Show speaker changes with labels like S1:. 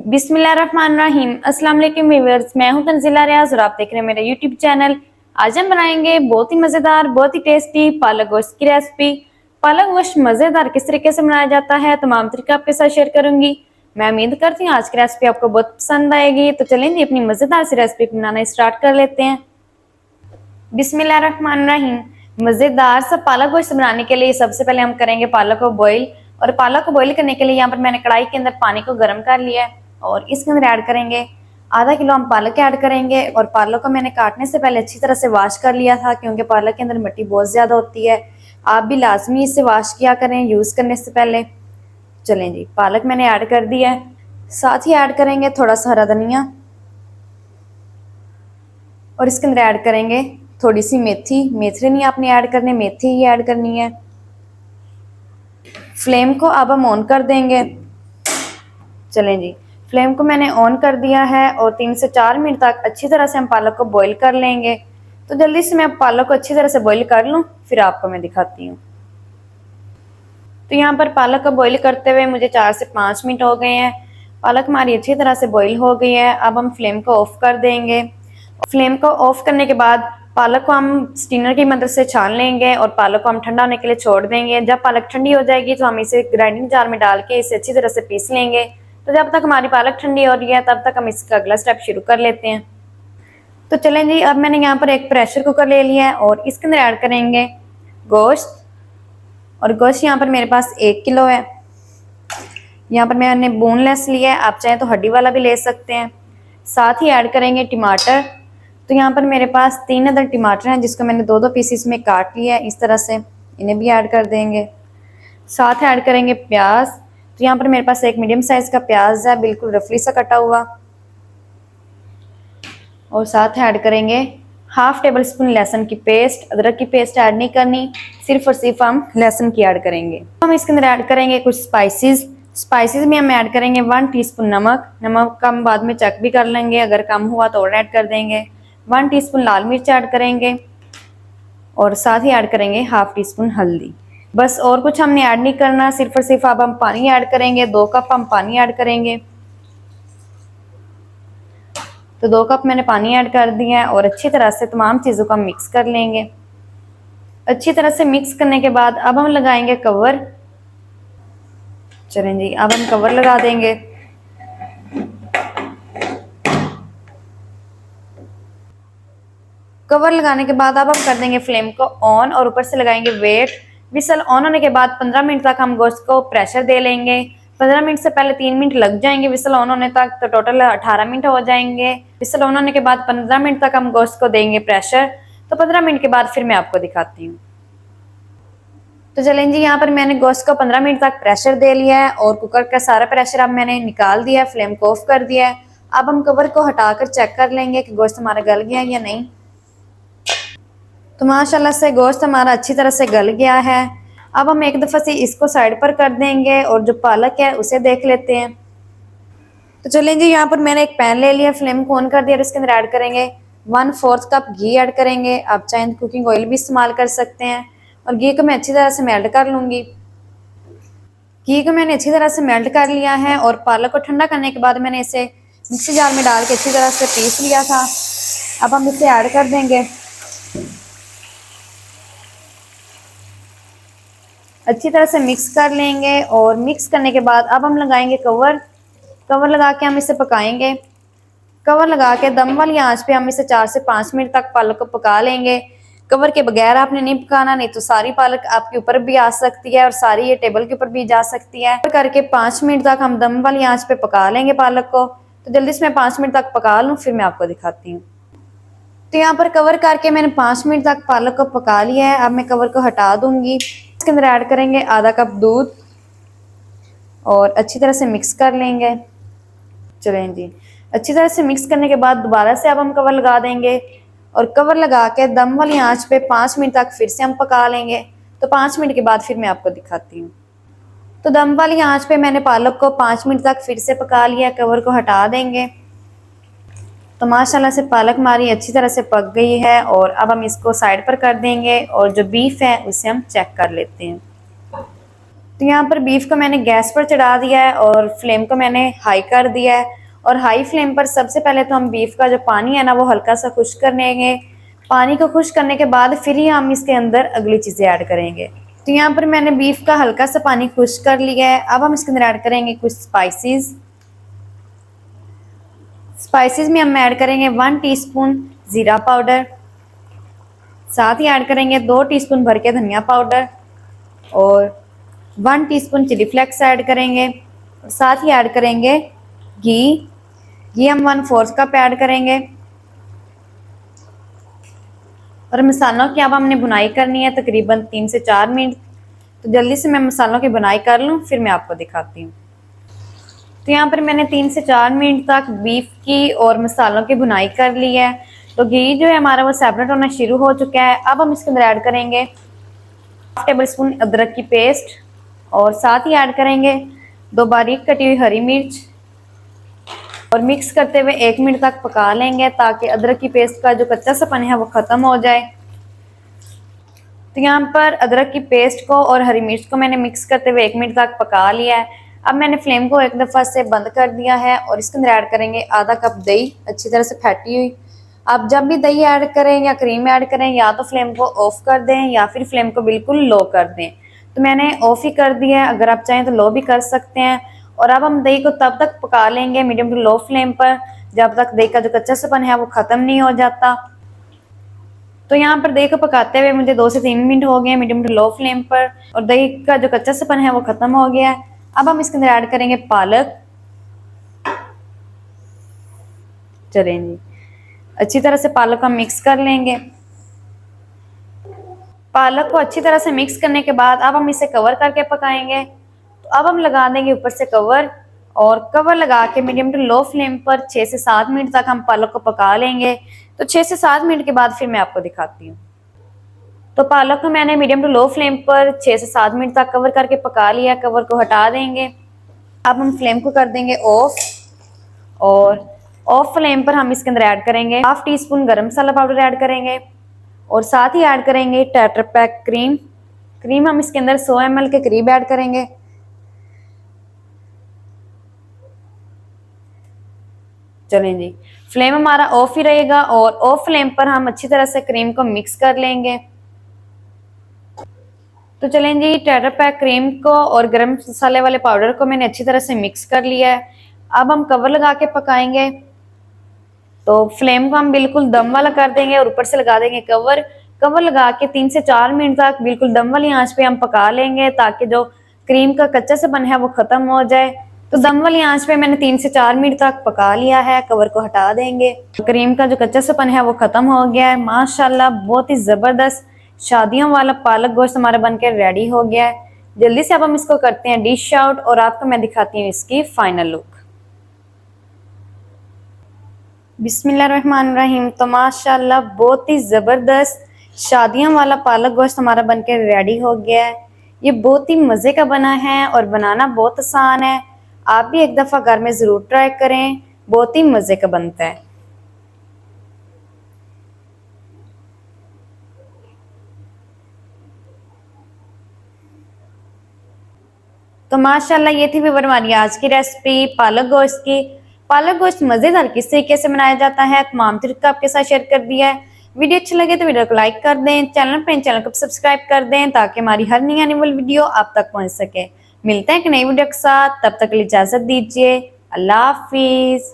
S1: बिस्मिल्लाहिर्रहमानिर्रहीम। अस्सलाम वालेकुम व्यूअर्स, मैं हूं तंजीला रियाज और आप देख रहे हैं मेरा यूट्यूब चैनल। आज हम बनाएंगे बहुत ही मज़ेदार, बहुत ही टेस्टी पालक गोश्त की रेसिपी। पालक गोश्त मज़ेदार किस तरीके से बनाया जाता है तमाम तरीके आपके साथ शेयर करूंगी। मैं उम्मीद करती हूँ आज की रेसिपी आपको बहुत पसंद आएगी। तो चलें जी अपनी मज़ेदार सी रेसिपी बनाना स्टार्ट कर लेते हैं। बिस्मिल्लाहिर्रहमानिर्रहीम। मज़ेदार सा पालक गोश्त बनाने के लिए सबसे पहले हम करेंगे पालक को बॉईल। और पालक को बॉईल करने के लिए यहाँ पर मैंने कढ़ाई के अंदर पानी को गर्म कर लिया है और इसके अंदर ऐड करेंगे आधा किलो हम पालक ऐड करेंगे। और पालक को मैंने काटने से पहले अच्छी तरह से वॉश कर लिया था क्योंकि पालक के अंदर मिट्टी बहुत ज़्यादा होती है। आप भी लाजमी इसे वॉश किया करें यूज़ करने से पहले। चलें जी, पालक मैंने ऐड कर दिया है। साथ ही ऐड करेंगे थोड़ा सा हरा धनिया और इसके अंदर ऐड करेंगे थोड़ी सी मेथी। मेथी नहीं आपने ऐड करनी, मेथी ही ऐड करनी है। फ्लेम को अब हम ऑन कर देंगे। चलें जी, फ्लेम को मैंने ऑन कर दिया है और 3 से 4 मिनट तक अच्छी तरह से हम पालक को बॉईल कर लेंगे। तो जल्दी से मैं पालक को अच्छी तरह से बॉईल कर लूँ फिर आपको मैं दिखाती हूँ। तो यहाँ पर पालक को बॉईल करते हुए मुझे 4 से 5 मिनट हो गए हैं। पालक हमारी अच्छी तरह से बॉईल हो गई है। अब हम फ्लेम को ऑफ कर देंगे। फ्लेम को ऑफ करने के बाद पालक को हम स्टीनर की मदद से छान लेंगे और पालक को हम ठंडा होने के लिए छोड़ देंगे। जब पालक ठंडी हो जाएगी तो हम इसे ग्राइंडिंग जार में डाल के इसे अच्छी तरह से पीस लेंगे। तो जब तक हमारी पालक ठंडी हो रही है तब तक हम इसका अगला स्टेप शुरू कर लेते हैं। तो चलें जी, अब मैंने यहाँ पर एक प्रेशर कुकर ले लिया है और इसके अंदर ऐड करेंगे गोश्त। और गोश्त यहाँ पर मेरे पास 1 किलो है। यहाँ पर मैंने बोनलेस लिया है, आप चाहें तो हड्डी वाला भी ले सकते हैं। साथ ही ऐड करेंगे टमाटर। तो यहाँ पर मेरे पास 3 अदर टमाटर हैं जिसको मैंने 2-2 पीसेस में काट लिया है इस तरह से। इन्हें भी ऐड कर देंगे। साथ ऐड करेंगे प्याज। तो यहाँ पर मेरे पास एक मीडियम साइज का प्याज है, बिल्कुल रफली सा कटा हुआ। और साथ ऐड करेंगे हाफ टेबल स्पून लहसुन की पेस्ट। अदरक की पेस्ट ऐड नहीं करनी, सिर्फ और सिर्फ हम लहसुन की ऐड करेंगे। हम इसके अंदर ऐड करेंगे कुछ स्पाइसेस में हम ऐड करेंगे 1 टीस्पून नमक। नमक का हम बाद में चेक भी कर लेंगे, अगर कम हुआ तो और ऐड कर देंगे। 1 टीस्पून लाल मिर्च ऐड करेंगे और साथ ही ऐड करेंगे हाफ टी स्पून हल्दी। बस और कुछ हमने ऐड नहीं करना, सिर्फ और सिर्फ अब हम पानी ऐड करेंगे। 2 कप हम पानी ऐड करेंगे। तो 2 कप मैंने पानी ऐड कर दिया है और अच्छी तरह से तमाम चीज़ों को हम मिक्स कर लेंगे। अच्छी तरह से मिक्स करने के बाद अब हम लगाएंगे कवर। चलें जी, अब हम कवर लगा देंगे। कवर लगाने के बाद अब हम कर देंगे फ्लेम को ऑन और ऊपर से लगाएंगे वेट। विसल ऑन होने के बाद 15 मिनट तक हम गोश्त को प्रेशर दे लेंगे। 15 मिनट से पहले 3 मिनट लग जाएंगे विसल ऑन होने तक, तो टोटल 18 मिनट हो जाएंगे। विसल ऑन होने के बाद 15 मिनट तक हम गोश्त को देंगे प्रेशर। तो 15 मिनट के बाद फिर मैं आपको दिखाती हूँ। तो चलें जी, यहाँ पर मैंने गोश्त को 15 मिनट तक प्रेशर दे लिया है और कुकर का सारा प्रेशर अब मैंने निकाल दिया है, फ्लेम को ऑफ कर दिया है। अब हम कवर को हटाकर चेक कर लेंगे कि गोश्त हमारा गल गया या नहीं। तो माशाल्लाह से गोश्त हमारा अच्छी तरह से गल गया है। अब हम एक दफ़ा से इसको साइड पर कर देंगे और जो पालक है उसे देख लेते हैं। तो चलें जी, यहाँ पर मैंने एक पैन ले लिया, फ्लेम को ऑन कर दिया और इसके अंदर ऐड करेंगे 1/4 कप घी ऐड करेंगे। आप चाहें कुकिंग ऑयल भी इस्तेमाल कर सकते हैं। और घी को मैं अच्छी तरह से मेल्ट कर लूँगी। घी को मैंने अच्छी तरह से मेल्ट कर लिया है और पालक को ठंडा करने के बाद मैंने इसे मिक्सी जार में डाल के अच्छी तरह से पीस लिया था। अब हम इसे ऐड कर देंगे। अच्छी तरह से मिक्स कर लेंगे और मिक्स करने के बाद अब हम लगाएंगे कवर लगा के हम इसे पकाएंगे। कवर लगा के दम वाली आंच पे हम इसे 4 से 5 मिनट तक पालक को पका लेंगे। कवर के बगैर आपने नहीं पकाना, नहीं तो सारी पालक आपके ऊपर भी आ सकती है और सारी ये टेबल के ऊपर भी जा सकती है। करके 5 मिनट तक हम दम वाली आंच पे पका लेंगे पालक को। तो जल्दी से मैं 5 मिनट तक पका लूँ फिर मैं आपको दिखाती हूँ। तो यहाँ पर कवर करके मैंने 5 मिनट तक पालक को पका लिया है। अब मैं कवर को हटा दूंगी। इसके अंदर ऐड करेंगे आधा कप दूध और अच्छी तरह से मिक्स कर लेंगे। चलें जी, अच्छी तरह से मिक्स करने के बाद दोबारा से अब हम कवर लगा देंगे और कवर लगा के दम वाली आंच पे 5 मिनट तक फिर से हम पका लेंगे। तो 5 मिनट के बाद फिर मैं आपको दिखाती हूँ। तो दम वाली आंच पे मैंने पालक को 5 मिनट तक फिर से पका लिया। कवर को हटा देंगे। तो माशाल्लाह से पालक हमारी अच्छी तरह से पक गई है और अब हम इसको साइड पर कर देंगे और जो बीफ है उसे हम चेक कर लेते हैं। तो यहाँ पर बीफ को मैंने गैस पर चढ़ा दिया है और फ्लेम को मैंने हाई कर दिया है। और हाई फ्लेम पर सबसे पहले तो हम बीफ का जो पानी है ना वो हल्का सा खुश्क कर लेंगे। पानी को खुश्क करने के बाद फिर ही हम इसके अंदर अगली चीज़ें ऐड करेंगे। तो यहाँ पर मैंने बीफ का हल्का सा पानी खुश्क कर लिया है। अब हम इसके अंदर ऐड करेंगे कुछ स्पाइसेस। स्पाइसेस में हम ऐड करेंगे 1 टीस्पून ज़ीरा पाउडर, साथ ही ऐड करेंगे 2 टीस्पून भर के धनिया पाउडर और 1 टीस्पून चिली फ्लेक्स ऐड करेंगे। और साथ ही ऐड करेंगे घी हम 1/4 कप ऐड करेंगे। और मसालों की अब हमने बुनाई करनी है तकरीबन 3 से 4 मिनट। तो जल्दी से मैं मसालों की बुनाई कर लूँ फिर मैं आपको दिखाती हूँ। तो यहाँ पर मैंने 3 से 4 मिनट तक बीफ की और मसालों की बुनाई कर ली है। तो घी जो है हमारा वो सेपरेट होना शुरू हो चुका है। अब हम इसके अंदर ऐड करेंगे 1 टेबलस्पून अदरक की पेस्ट और साथ ही ऐड करेंगे 2 बारीक कटी हुई हरी मिर्च और मिक्स करते हुए 1 मिनट तक पका लेंगे ताकि अदरक की पेस्ट का जो कच्चा सपन है वो ख़त्म हो जाए। तो यहाँ पर अदरक की पेस्ट को और हरी मिर्च को मैंने मिक्स करते हुए 1 मिनट तक पका लिया है। अब मैंने फ्लेम को एक दफ़ा से बंद कर दिया है और इसके अंदर ऐड करेंगे आधा कप दही अच्छी तरह से फैटी हुई। आप जब भी दही ऐड करें या क्रीम ऐड करें या तो फ्लेम को ऑफ कर दें या फिर फ्लेम को बिल्कुल लो कर दें। तो मैंने ऑफ ही कर दिया है, अगर आप चाहें तो लो भी कर सकते हैं। और अब हम दही को तब तक पका लेंगे मीडियम टू लो फ्लेम पर जब तक दही का जो कच्चा सपन है वो ख़त्म नहीं हो जाता। तो यहाँ पर दही को पकाते हुए मुझे 2 से 3 मिनट हो गए मीडियम टू लो फ्लेम पर और दही का जो कच्चा सपन है वो ख़त्म हो गया है। अब हम इसके अंदर ऐड करेंगे पालक। चलें जी, अच्छी तरह से पालक हम मिक्स कर लेंगे। पालक को अच्छी तरह से मिक्स करने के बाद अब हम इसे कवर करके पकाएंगे। तो अब हम लगा देंगे ऊपर से कवर और कवर लगा के मीडियम टू लो फ्लेम पर 6 से 7 मिनट तक हम पालक को पका लेंगे। तो 6 से 7 मिनट के बाद फिर मैं आपको दिखाती हूँ। तो पालक को मैंने मीडियम टू लो फ्लेम पर 6 से 7 मिनट तक कवर करके पका लिया। कवर को हटा देंगे। अब हम फ्लेम को कर देंगे ऑफ और ऑफ फ्लेम पर हम इसके अंदर ऐड करेंगे 1/2 टीस्पून गरम मसाला पाउडर ऐड करेंगे और साथ ही ऐड करेंगे टेट्रा पैक क्रीम हम इसके अंदर 100 ml के करीब ऐड करेंगे। चलें जी, फ्लेम हमारा ऑफ ही रहेगा और ऑफ फ्लेम पर हम अच्छी तरह से क्रीम को मिक्स कर लेंगे। तो चलें जी, टेट्रा पैक क्रीम को और गरम मसाले वाले पाउडर को मैंने अच्छी तरह से मिक्स कर लिया है। अब हम कवर लगा के पकाएंगे। तो फ्लेम को हम बिल्कुल दम वाला कर देंगे और ऊपर से लगा देंगे कवर लगा के 3 से 4 मिनट तक बिल्कुल दम वाली आंच पे हम पका लेंगे ताकि जो क्रीम का कच्चा सपन है वो ख़त्म हो जाए। तो दम वाली आंच पे मैंने 3 से 4 मिनट तक पका लिया है। कवर को हटा देंगे। क्रीम का जो कच्चा सपन है वो ख़त्म हो गया है। माशाल्लाह बहुत ही ज़बरदस्त शादियों वाला पालक गोश्त हमारा बनकर रेडी हो गया है। जल्दी से अब हम इसको करते हैं डिश आउट और आपको मैं दिखाती हूँ इसकी फाइनल लुक। बिस्मिल्लाहिर्रहमानिर्रहीम। तो माशाल्लाह बहुत ही ज़बरदस्त शादियों वाला पालक गोश्त हमारा बनकर रेडी हो गया है। ये बहुत ही मज़े का बना है और बनाना बहुत आसान है। आप भी एक दफ़ा घर में ज़रूर ट्राई करें, बहुत ही मज़े का बनता है। तो माशाल्लाह ये थी व्यूअर हमारी आज की रेसिपी पालक गोश्त की। पालक गोश्त मज़ेदार किस तरीके से बनाया जाता है तमाम तरीका आपके साथ शेयर कर दिया है। वीडियो अच्छी लगे तो वीडियो को लाइक कर दें, चैनल को सब्सक्राइब कर दें ताकि हमारी हर नई आने वाली वीडियो आप तक पहुंच सके। मिलते हैं एक नई वीडियो के साथ, तब तक के लिए इजाज़त दीजिए। अल्लाह हाफिज़।